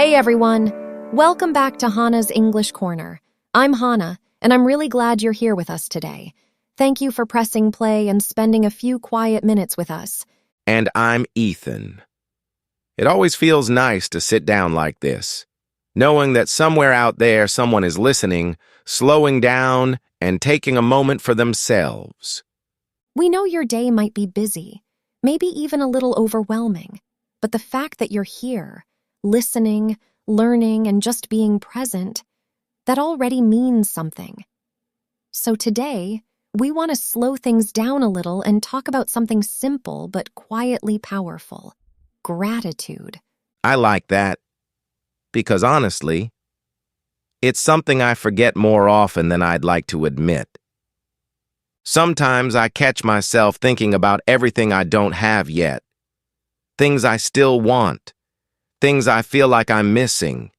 Hey everyone! Welcome back to Hana's English Corner. I'm Hana, and I'm really glad you're here with us today. Thank you for pressing play and spending a few quiet minutes with us. And I'm Ethan. It always feels nice to sit down like this, knowing that somewhere out there someone is listening, slowing down, and taking a moment for themselves. We know your day might be busy, maybe even a little overwhelming, but the fact that you're here, listening, learning, and just being present, that already means something. So today, we want to slow things down a little and talk about something simple but quietly powerful: gratitude. I like that, because honestly, it's something I forget more often than I'd like to admit. Sometimes I catch myself thinking about everything I don't have yet, things I still want, things I feel like I'm missing.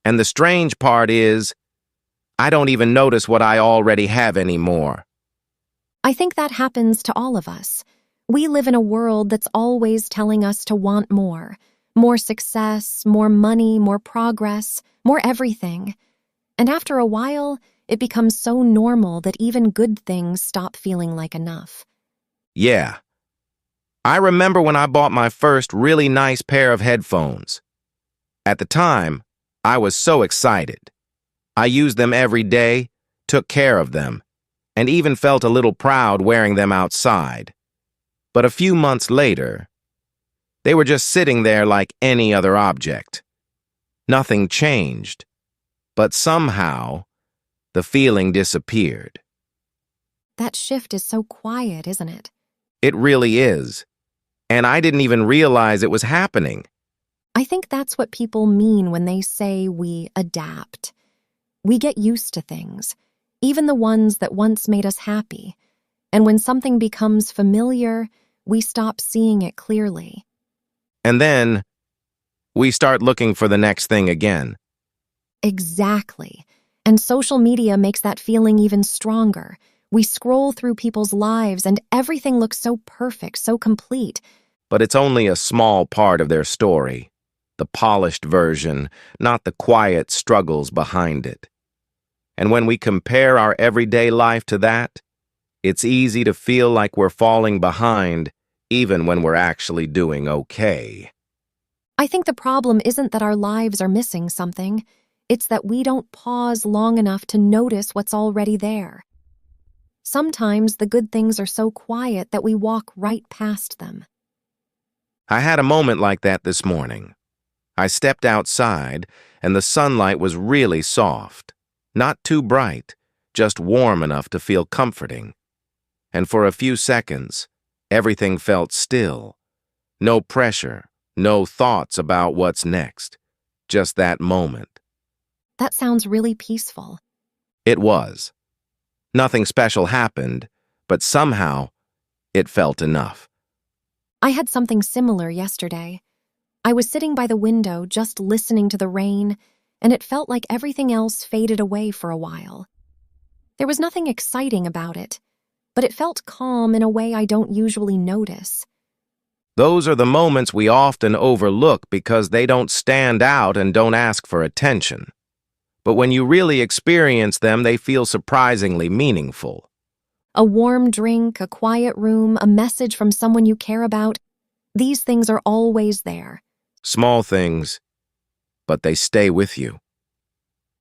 And the strange part is, I don't even notice what I already have anymore. I think that happens to all of us. We live in a world that's always telling us to want more. More success, more money, more progress, more everything. And after a while, it becomes so normal that even good things stop feeling like enough. Yeah. I remember when I bought my first really nice pair of headphones. At the time, I was so excited. I used them every day, took care of them, and even felt a little proud wearing them outside. But a few months later, they were just sitting there like any other object. Nothing changed, but somehow, the feeling disappeared. That shift is so quiet, isn't it? It really is. And I didn't even realize it was happening. I think that's what people mean when they say we adapt. We get used to things, even the ones that once made us happy. And when something becomes familiar, we stop seeing it clearly. And then, we start looking for the next thing again. Exactly. And social media makes that feeling even stronger. We scroll through people's lives and everything looks so perfect, so complete. But it's only a small part of their story. The polished version, not the quiet struggles behind it. And when we compare our everyday life to that, it's easy to feel like we're falling behind, even when we're actually doing okay. I think the problem isn't that our lives are missing something. It's that we don't pause long enough to notice what's already there. Sometimes the good things are so quiet that we walk right past them. I had a moment like that this morning. I stepped outside, and the sunlight was really soft. Not too bright, just warm enough to feel comforting. And for a few seconds, everything felt still. No pressure, no thoughts about what's next. Just that moment. That sounds really peaceful. It was. Nothing special happened, but somehow, it felt enough. I had something similar yesterday. I was sitting by the window just listening to the rain, and it felt like everything else faded away for a while. There was nothing exciting about it, but it felt calm in a way I don't usually notice. Those are the moments we often overlook because they don't stand out and don't ask for attention. But when you really experience them, they feel surprisingly meaningful. A warm drink, a quiet room, a message from someone you care about, these things are always there. Small things, but they stay with you.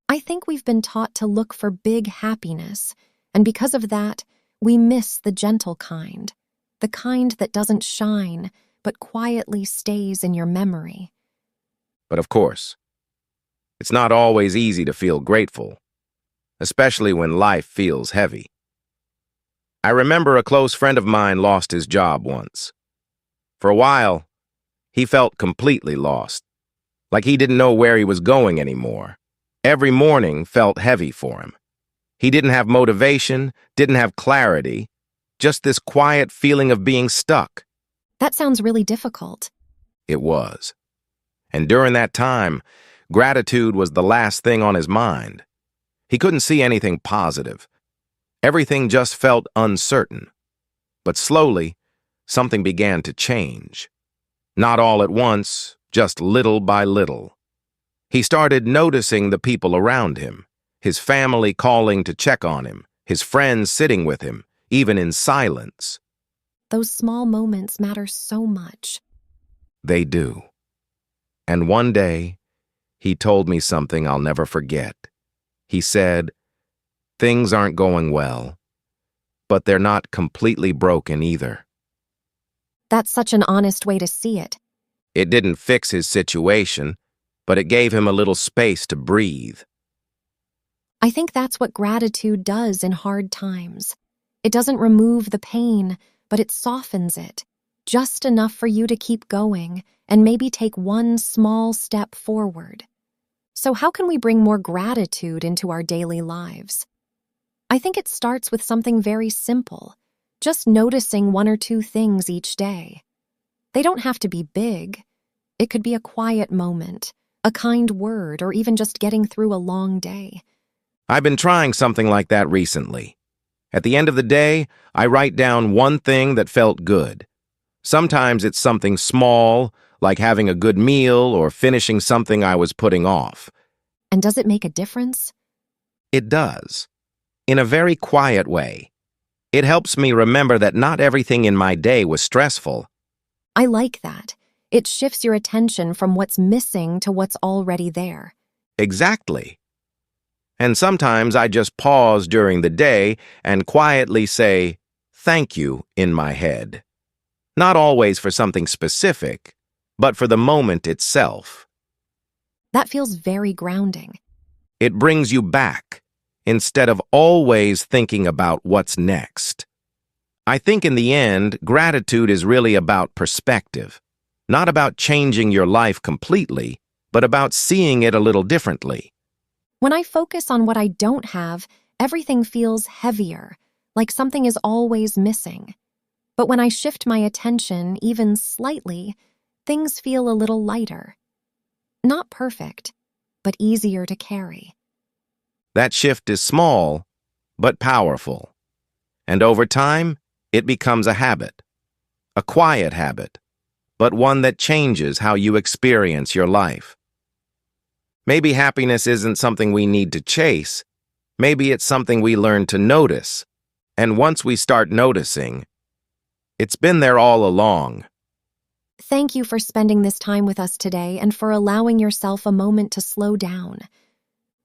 I think we've been taught to look for big happiness, and because of that, we miss the gentle kind, the kind that doesn't shine, but quietly stays in your memory. But of course, it's not always easy to feel grateful, especially when life feels heavy. I remember a close friend of mine lost his job once. For a while, he felt completely lost, like he didn't know where he was going anymore. Every morning felt heavy for him. He didn't have motivation, didn't have clarity, just this quiet feeling of being stuck. That sounds really difficult. It was. And during that time, gratitude was the last thing on his mind. He couldn't see anything positive. Everything just felt uncertain. But slowly, something began to change. Not all at once, just little by little. He started noticing the people around him, his family calling to check on him, his friends sitting with him, even in silence. Those small moments matter so much. They do. And one day, he told me something I'll never forget. He said, "Things aren't going well, but they're not completely broken either." That's such an honest way to see it. It didn't fix his situation, but it gave him a little space to breathe. I think that's what gratitude does in hard times. It doesn't remove the pain, but it softens it, just enough for you to keep going and maybe take one small step forward. So how can we bring more gratitude into our daily lives? I think it starts with something very simple, just noticing one or two things each day. They don't have to be big. It could be a quiet moment, a kind word, or even just getting through a long day. I've been trying something like that recently. At the end of the day, I write down one thing that felt good. Sometimes it's something small, like having a good meal or finishing something I was putting off. And does it make a difference? It does. In a very quiet way. It helps me remember that not everything in my day was stressful. I like that. It shifts your attention from what's missing to what's already there. Exactly. And sometimes I just pause during the day and quietly say, "Thank you," in my head. Not always for something specific, but for the moment itself. That feels very grounding. It brings you back, instead of always thinking about what's next. I think in the end, gratitude is really about perspective. Not about changing your life completely, but about seeing it a little differently. When I focus on what I don't have, everything feels heavier, like something is always missing. But when I shift my attention even slightly, things feel a little lighter. Not perfect, but easier to carry. That shift is small, but powerful. And over time, it becomes a habit. A quiet habit, but one that changes how you experience your life. Maybe happiness isn't something we need to chase. Maybe it's something we learn to notice. And once we start noticing, it's been there all along. Thank you for spending this time with us today and for allowing yourself a moment to slow down.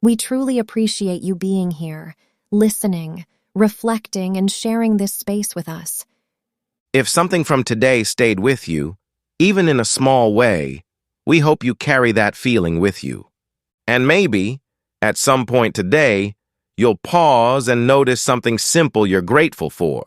We truly appreciate you being here, listening, reflecting, and sharing this space with us. If something from today stayed with you, even in a small way, we hope you carry that feeling with you. And maybe, at some point today, you'll pause and notice something simple you're grateful for.